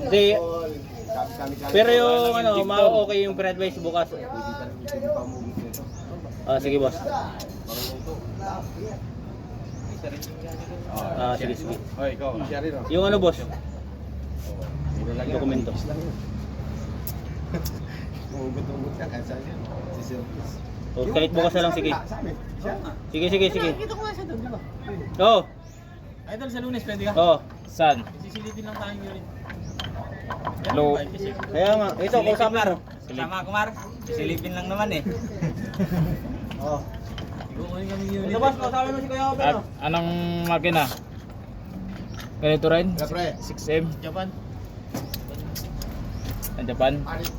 Di, pero yung ano, okay yung fried rice bukas. Sige boss. Sige, sige. Oy, ikaw, siya rin, oh. Yung ano boss? Dokumento. Umugot-ugot ka, kansa niya. Kahit bukas na lang, sige. Sige. Kita ko nga siya doon, di ba? Oo. Idol, sa Lunes, pwede ka? Oo. Saan? Sisilipin lang tayo yun. Hello. Kaya nga, ito, kausap mo. Sama ako, Mar. Sisilipin lang naman eh. Oo. Kukunin kami yun. Ito boss, kausap mo si Kuya Open. At anong makina? Ganito rin? Pre. 6M? Japan. Ang Japan?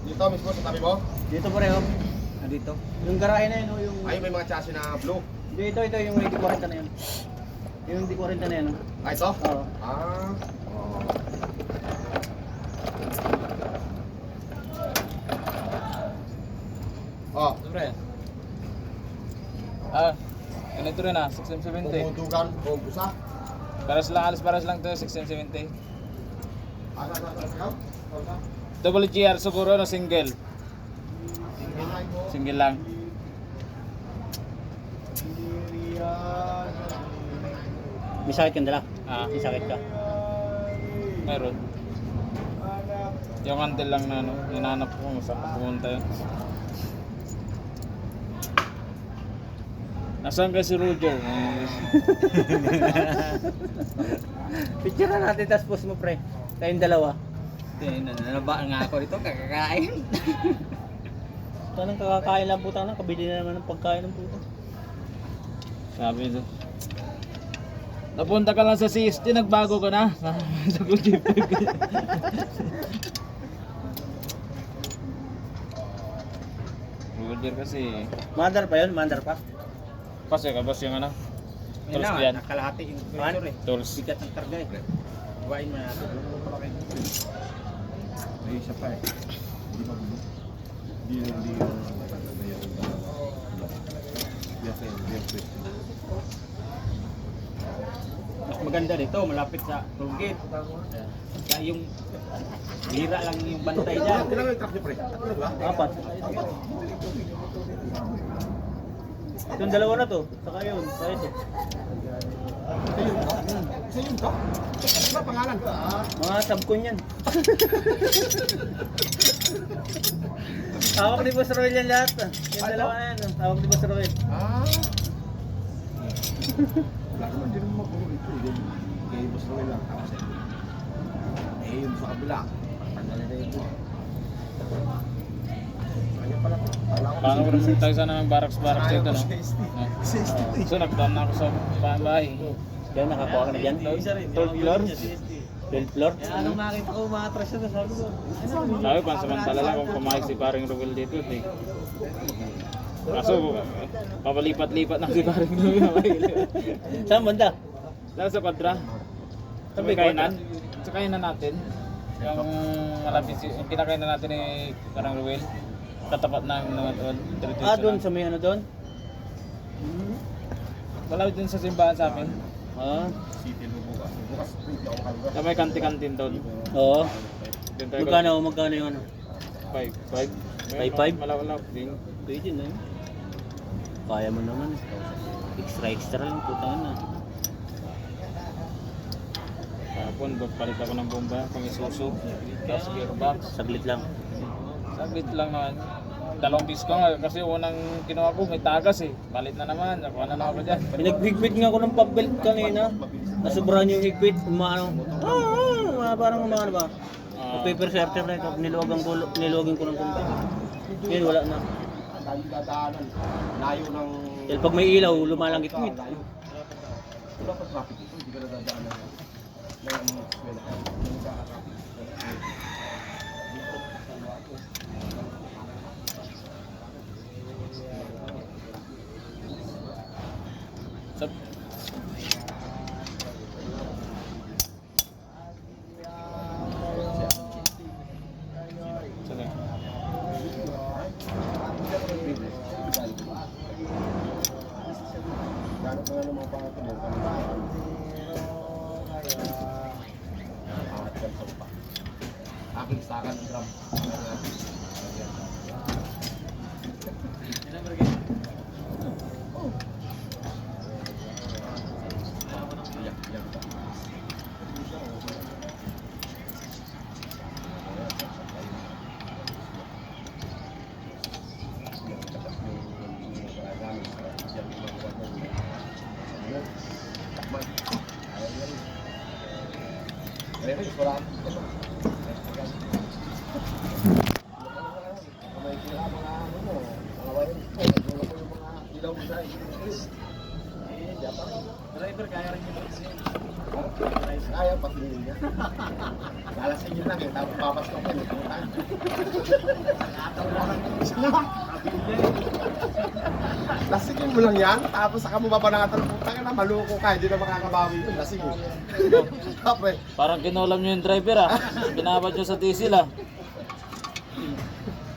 Dito mismo sa tabi mo? Dito pareho. Dito. Yung garahe na yun, yung... Ay, may mga chassis na blue. Ito, yung D40 na yun. Yung D40 na yun. Ah, ito? Oo. Ah. Oh. Siyempre. Ganito rin 6M70. Tumutugan o busa. Paras lang to 6M70. Ano? Double GR siguro no single. Single lang. May sakit kang dala? May Ah, sakit ka? meron. Yung antel lang na ano, hinahanap ko kung saan pumunta yun. Nasaan ka si Roger? Picture na natin, tapos post mo pre. Kayong dalawa. Nanaba nga ako dito, kakakain. Ito nang kakakain lang putang na, kabili na naman ng pagkain ng puta. Sabi ito. Napunta ka lang sa CST, nagbago ka na. Sa Gojip. Roger kasi. Mandar pa yun? Mandar pa? Kasi kabas yung ano. Yun Tools na, yan. nakalahati yung pressure eh. Tools. Bigat ng karga eh. Buhain mo natin. May isa pa eh. Hindi magulo. Hindi Mas maganda dito, malapit sa tollgate. Kaya yung hira lang yung bantay dyan. Ilan yung truck niyo, pre? Tatlo, di ba? 4. Itong dalawa na to, saka yun, saka ito. Isa yun to? Ano ba pangalan? Mga sabkon yan. Hawak ni Boss Roel yan lahat. Yung dalawa na yan, hawak ni Boss Roel. Ah. Wala naman, hindi naman magulo ito. Kaya Boss Roel lang. Tapos yung sa kabila. Tanggalin na ito. Kanya pala to. Paano ko rin tayo sana ng barracks dito, no? So nagdaan na ako sa bahay. Yan, nakakuha ka na dyan. 12 floors? 12 floor? Anong nakita ko, mga trash na sabi ko. Sabi, pansamantala lang kung pumayag si paring Ruel dito. Eh. Kaso, papalipat-lipat na si paring Ruel. Saan banda? Dahil sa kwadra. Sa may kainan. Sa kainan natin. Yung malapit, yung kinakainan natin ni parang Ruel. Katapat ng mga doon. Doon sa may ano doon? Malapit din sa simbahan sa amin. City mo bukas. Bukas, print ako kalga. Sa may kanti-kantin doon. Oo. Doon tayo Magkano yung ano? 5. 5? Malawalap din. Pwede na yun. Kaya mo naman. Extra lang, putang na. Kahapon, palit ako ng bomba, pang isuso. Tapos gearbox. Saglit lang. Saglit lang naman. 2 piece ko nga kasi unang kinuha ko may tagas eh. Palit na naman, nakuha na ako dyan. Pinaghigpit nga ako ng pag-belt kanina. Nasubrahan yung higpit. Parang umano ba? Paper serter na ito. Nilogin ko ng konti. Yun, wala na. Dahil dadaanan. Layo ng... Dahil pag may ilaw, lumalangit-ngit. Layo. Wala pa traffic ito. Hindi ka na dadaanan. Layo mo. Hindi ka traffic. Sab Sige. Gano'n ka nga naman pangatin mo. Akin listakan ng drum. Driver, kaya rin yung Kaya patingin niya. Lalasin niyo lang eh, tapos papasok ko niyo. Lasingin mo lang yan, tapos saka mo babanatan. Putang na, maluko ka, hindi na makakabawi yun. Lasing mo. Tapos, Parang kinulam nyo yung driver ah. Binabad nyo sa diesel ah.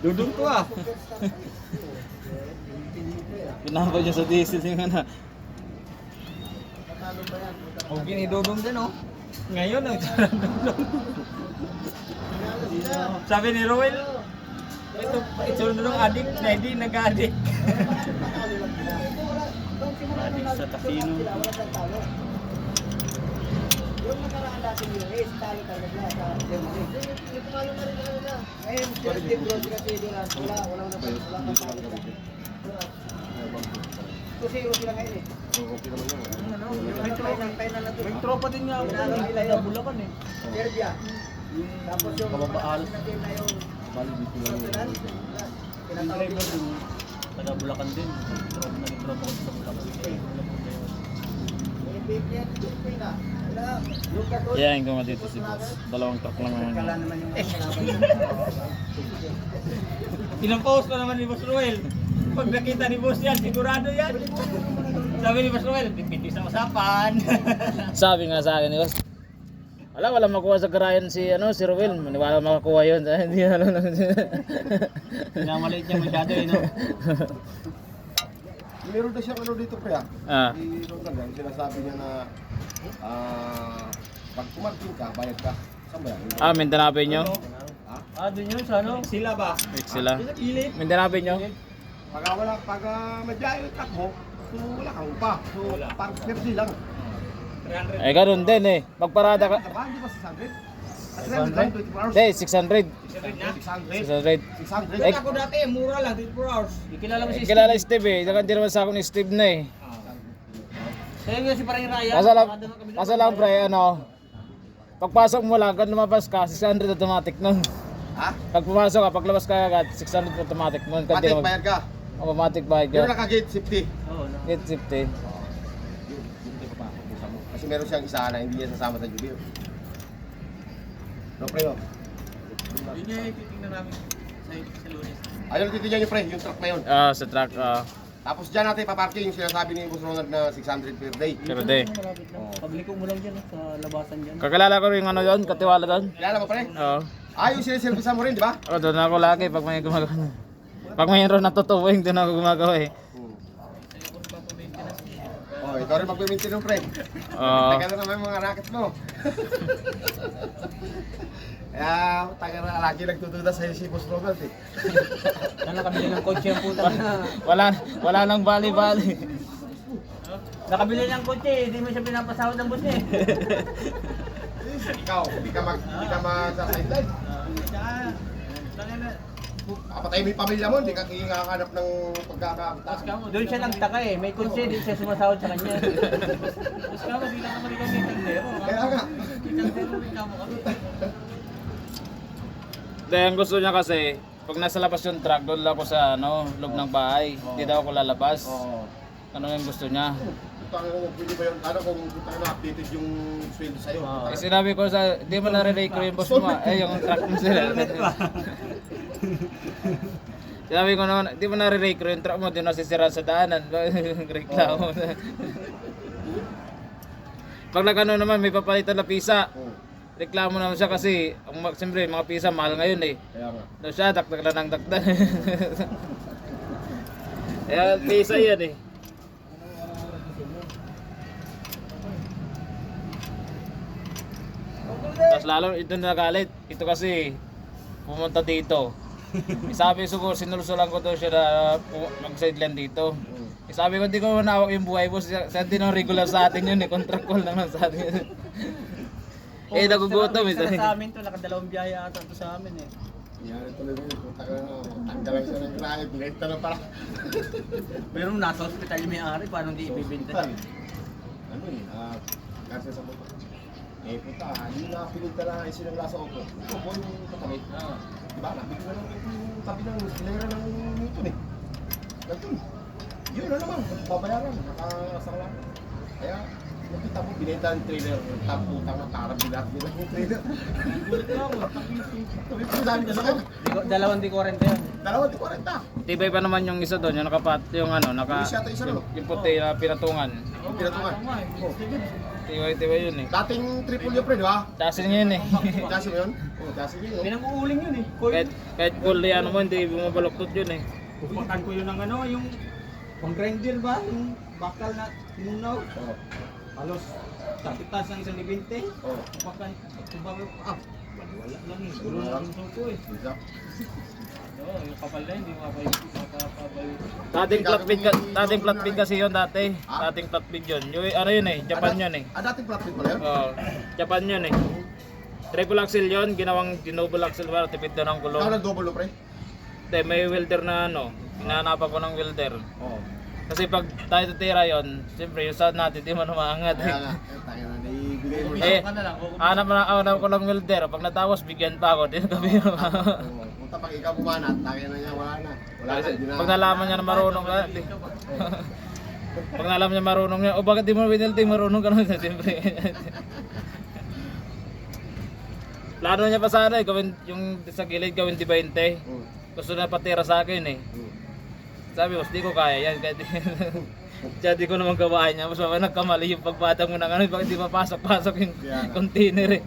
Dudong ko ah. Binabad nyo sa diesel yung ano. Huwag ginidudong din oh. Ngayon ang sabi ni Roel, ito ng adik na hindi nag-adik. Adik sa Takino. Yung nakaraan natin yung race, talo talaga sa Germany. Yung tumalo na rin talaga. Ngayon, Steve Rose kasi doon wala na talo. 2-0 sila ngayon eh. okay naman yun. May tropa din nga ako sa Bulacan eh. Serbia. Tapos yung Kababaal. na game na yung Bali dito lang yun. Yung driver yung taga Bulacan din. Naging tropa ko sa Bulacan. Olympic na. Lucas Rose. Yan kung dito si boss. Dalawang truck lang naman yun. Naman yung kalaban. Pinapost ko naman ni Boss Roel. Pag nakita ni Boss yan, sigurado yan. Sabi ni Boss Roel, dipindi sa usapan. Sabi nga sa akin ni boss. Wala makuha sa karayan si si Ruel. Maniwala makakuha yun. Hindi Pinamaliit niya masyado eh, no? Meron na siyang ano dito pre ah. Ah. Di Ronald, sinasabi niya na pag kumarking ka, bayad ka. Saan ba yan? Mindanapin nyo? Doon yun sa ano? Sila ba? Sila. Mindanapin nyo? Pag madyayo yung truck mo, so wala kang upa. So partner lang. 300. Eh ganun din eh. Pagparada ka. Ba, hindi ba 600? At 300 lang, 24 hours. Hindi, 600. 600. 600. 600. Doon ako dati, mura lang, 24 hours. Ikilala mo si Steve. Kilala Steve eh. Hindi naman sa akin ni Steve na eh. Sa'yo nga si parang Ryan. Kaso lang pre, pagpasok mo lang, kung lumabas ka, 600 automatic nun. Ha? Pag pumasok ka, paglabas ka agad, 600 automatic nun. Patik, bayad ka. Automatic bayad Meron ka. naka-gate safety. Oo, no? Get 50. Kasi meron siyang isa na hindi niya sasama sa jubil. No, pre, oh. Yun yung titingnan namin sa lunes. Ayun, titignan niyo, pre, yung truck na yun. Sa truck, Tapos dyan natin paparking yung sinasabi ni Boss Ronald na 600 per day. pero day. Malapit lang. Pagliko mo lang dyan sa labasan dyan. Kakilala ko rin ano yun, katiwala doon. Kilala mo, pre? Oo. Yung sinaservice mo rin, di ba? Doon ako lagi pag may gumagawa. Pag mayroon natutuwing, doon ako gumagawa eh. Oh, ikaw rin mag-maintain ng pre. Oo. Teka na naman yung mga racket mo. Kaya, taga na lagi nagtutuda sa'yo si Boss Ronald eh. Nakabili ng kotse ang puta na. Wala nang bali-bali. Nakabili ng kotse, hindi mo siya pinapasahod ng boss niya eh. Ikaw, hindi ka sa sideline. Papatay mo yung pamilya mo, hindi ka kakahanap ng pagkakakitas ka. Doon siya nagtaka eh, may kotse, hindi siya sumasahod sa kanya. Tapos kamo, di lang naman ikaw may kaldero. Kaya nga. Kaldero rin kamo kami. Dahil ang gusto niya kasi, pag nasa labas yung truck, doon lang ako sa loob ng bahay. Hindi daw ako lalabas. Oo. Ano yung gusto niya? Pwede ba yun, kung updated yung sweldo sa'yo. Kasi sinabi ko sa, di mo nare-rake ko yung boss mo. Yung truck mo sila. Sinabi ko naman, di mo nare-rake ko yung truck mo, di mo nasisira sa daanan. Reklamo. Pag nagano naman, may papalitan na pisa. Reklamo naman siya kasi, siyempre, mga pisa mahal ngayon eh. Kaya nga. Doon siya, dakdak na ng dakdak. Kaya pisa yan eh. Tapos lalo ito nagalit. Ito kasi pumunta dito. Sabi siguro, sinulsulan ko daw siya na mag-sideline dito. Sabi ko, hindi ko manawak yung buhay boss. Sa hindi nang regular sa atin yun eh. Contractual naman sa atin. Nagugutom eh. Sa amin to, nakadalawang biyaya ata to sa amin eh. Yan ito lang yun. Tanggalan siya ng grahit. Direkta na para. Pero nasa hospital yung may-ari, paano hindi ibibinta? Ano eh, kasi sa motor. Puta, hindi na pinunta na isinangla sa opo. Ito po yung katabi. Diba, nabigyan na lang yung tabi ng hilera ng Newton eh. Nandun. Yun na naman, babayaran, nakasang lang. Kaya, nakita mo, binenta ang trailer, taputang na tarang bilat nila yung trailer. Sabi ko, sabi ko sa kanya. Dalawang di 40 yun. 2,40. Tibay pa naman yung isa doon, yung nakapat, yung ano, Pulis yata isa, no? yung puti na pinatungan. Yung pinatungan. Tibay yun eh. Dating triple yung pre, di ba? Tasin yun eh. Dasin yun? Oo, dasin yun. no? Pinang-uuling yun eh. kahit full ano mo, hindi bumabaloktot yun eh. Upakan ko yun ng ano, yung pang grinder ba? Yung bakal na tinunaw. Oo. Halos tapitas ng 1.20. Oo. Upakan, kumbaga, wala lang eh. Gulo Wala lang. lang yung ko eh. Bisa. Oo, yung kapal na hindi mapapabay. Dating flat feed kasi yun dati. Dating flat feed yun. Yung, ano yun eh, Japan yun eh. Dating flat feet pala yun? Oo, Japan yun eh. Triple axle yun, ginawang double axle para tipid doon ang Ikaw gulong. nag-double no, pre? Hindi, may welder na ano, hinahanapan ko ng welder. Oo. Kasi pag tayo tutira yun, siyempre yung sound natin di man umaangat Kaya eh. nga, tayo na naibigay mo Eh, na. hanap ko ng welder, pag natapos bigyan pa ako, din kami. Oo. Punta pag ikaw bumanat, tayo na niya, wala na. Wala na, hindi na. Pag nalaman niya na marunong ka, di. Pag nalaman niya marunong niya, o bakit di mo winilting marunong ka naman sa siyempre. Plano niya pa sana eh, gawin, yung sa gilid gawin di 20. Gusto na patira sa akin eh. Sabi ko, di ko kaya yan. Kaya di ko naman gawain niya. Mas nagkamali yung pagbatang mo ng ano, bakit di mapasok-pasok yung container eh.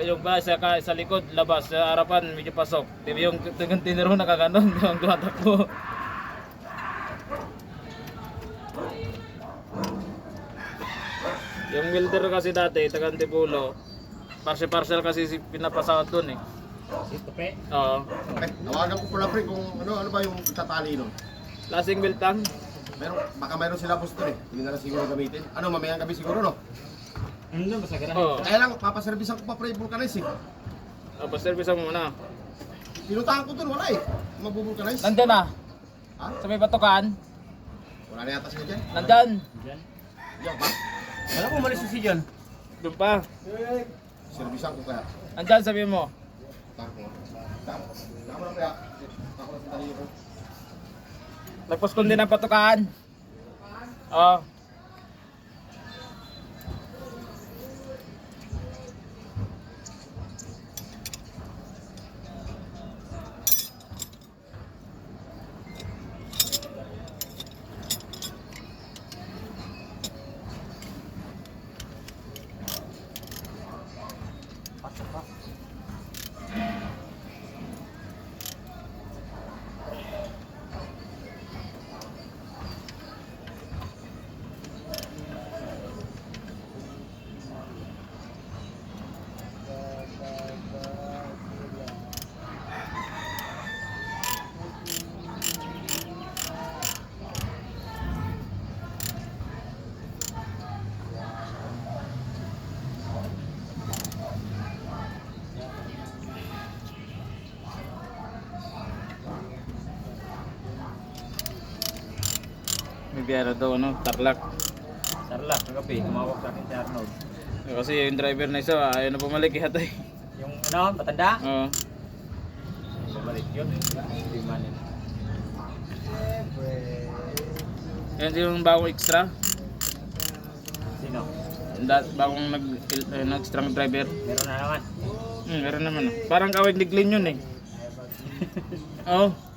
Yung ba sa likod, labas, sa harapan, medyo pasok. Di yung container mo nakaganon, di ang tumatakbo. Yung welder kasi dati, taga Antipulo, parcel kasi pinapasahod dun eh. Istope. Oo. Tawagan ko pala pre kung ano ba yung tatali nun. Lasing biltang. Baka mayroon sila poster eh. Hindi na lang siguro gamitin. Ano, mamayang gabi siguro no? Ano na, basta garahe. Oo. Kaya lang, papaservisan ko pa pre vulcanize eh. Paservice mo muna. Pinutahan ko dun, wala eh. Mabubulcanize. Nandyan na. Ha? Sa may batukan. Wala na yata sila dyan. Nandyan. Diyan ba? Alam mo, malis si John. Doon pa. Servisan ko kaya. Nandyan sabi mo. Tako. Tako na kaya. Tako na sa tayo ko. Nagpos ko din ang patukan. Oo. May biyara daw, ano, Tarlac. Sarla, kagabi, tumawag sa akin si Arnold. Kasi yung driver na isa, ayaw na bumalik yata eh. Yung ano, patanda? Oo. Bumalik yun. Hindi man yun. Yan yung bagong extra. Sino? Bagong nag-extra driver. Meron na naman. Meron naman. Parang kawig liglin yun eh. Oo.